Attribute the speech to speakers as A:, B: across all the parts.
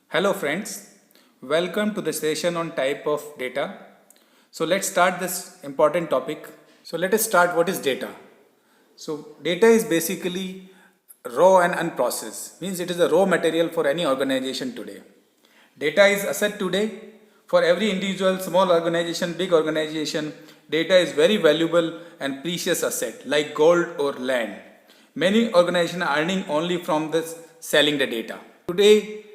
A: Hello friends, welcome to the session on type of data. So let's start this important topic. So let us start what is data. So data is basically raw and unprocessed, means it is a raw material for any organization today. Data is asset today for every individual, small organization, big organization. Data is very valuable and precious asset like gold or land. Many organizations are earning only from this selling the data. Today,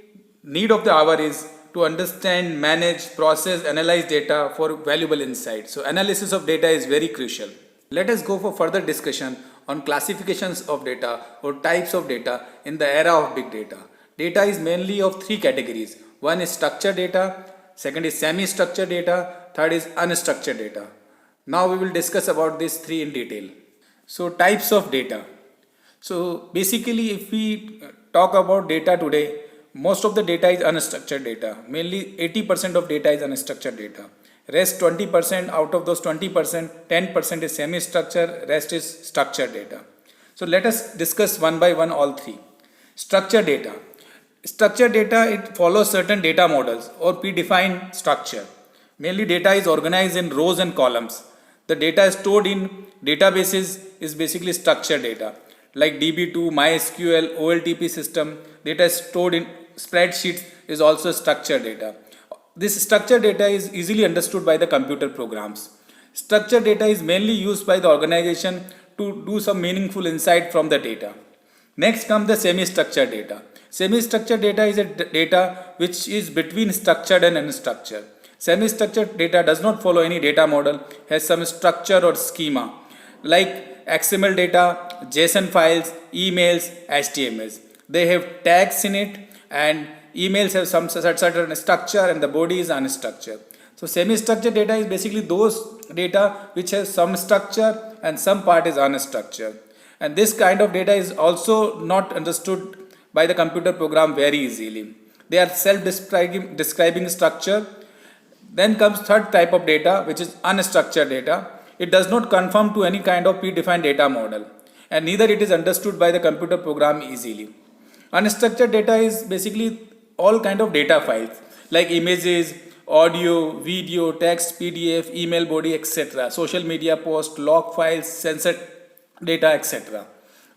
A: need of the hour is to understand, manage, process, analyze data for valuable insight. So analysis of data is very crucial. Let us go for further discussion on classifications of data or types of data in the era of big data. Data is mainly of three categories. One is structured data, second is semi-structured data, third is unstructured data. Now we will discuss about these three in detail. So types of data. So basically if we talk about data today, most of the data is unstructured data. Mainly 80% of data is unstructured data. Rest 20%, out of those 20%, 10% is semi-structured, rest is structured data. So let us discuss one by one all three. Structured data. Structured data, it follows certain data models or predefined structure. Mainly data is organized in rows and columns. The data is stored in databases is basically structured data like DB2, MySQL, OLTP system. Data is stored in spreadsheets is also structured data. This structured data is easily understood by the computer programs. Structured data is mainly used by the organization to do some meaningful insight from the data. Next comes the semi-structured data. Semi-structured data is a data which is between structured and unstructured. Semi-structured data does not follow any data model, has some structure or schema like XML data, JSON files, emails, HTMLs. They have tags in it and emails have some certain structure and the body is unstructured. So semi-structured data is basically those data which has some structure and some part is unstructured. And this kind of data is also not understood by the computer program very easily. They are self-describing structure. Then comes third type of data which is unstructured data. It does not conform to any kind of predefined data model and neither it is understood by the computer program easily. Unstructured data is basically all kind of data files like images, audio, video, text, PDF, email body, etc. Social media post, log files, sensor data, etc.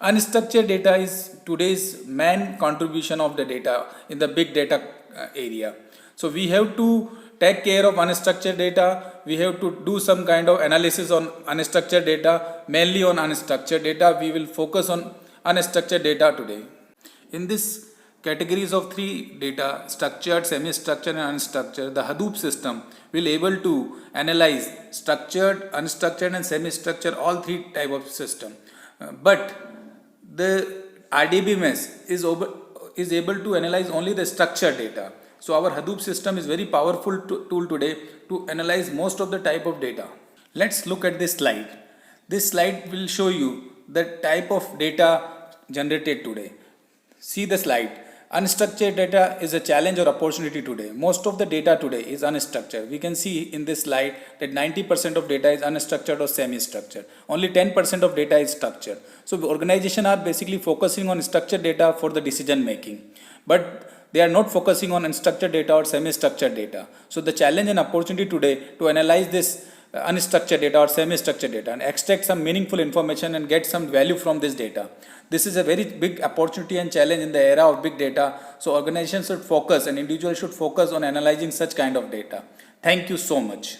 A: Unstructured data is today's main contribution of the data in the big data area. So we have to take care of unstructured data. We have to do some kind of analysis on unstructured data, mainly on unstructured data. We will focus on unstructured data today. In this categories of three data, structured, semi-structured and unstructured, the Hadoop system will able to analyze structured, unstructured and semi-structured, all three type of system. But the RDBMS is able to analyze only the structured data. So our Hadoop system is very powerful tool today to analyze most of the type of data. Let's look at this slide. This slide will show you the type of data generated today. See the slide. Unstructured data is a challenge or opportunity today. Most of the data today is unstructured. We can see in this slide that 90% of data is unstructured or semi-structured. Only 10% of data is structured. So organizations are basically focusing on structured data for the decision making. But they are not focusing on unstructured data or semi-structured data. So the challenge and opportunity today to analyze this unstructured data or semi-structured data and extract some meaningful information and get some value from this data. This is a very big opportunity and challenge in the era of big data. So organizations should focus and individuals should focus on analyzing such kind of data. Thank you so much.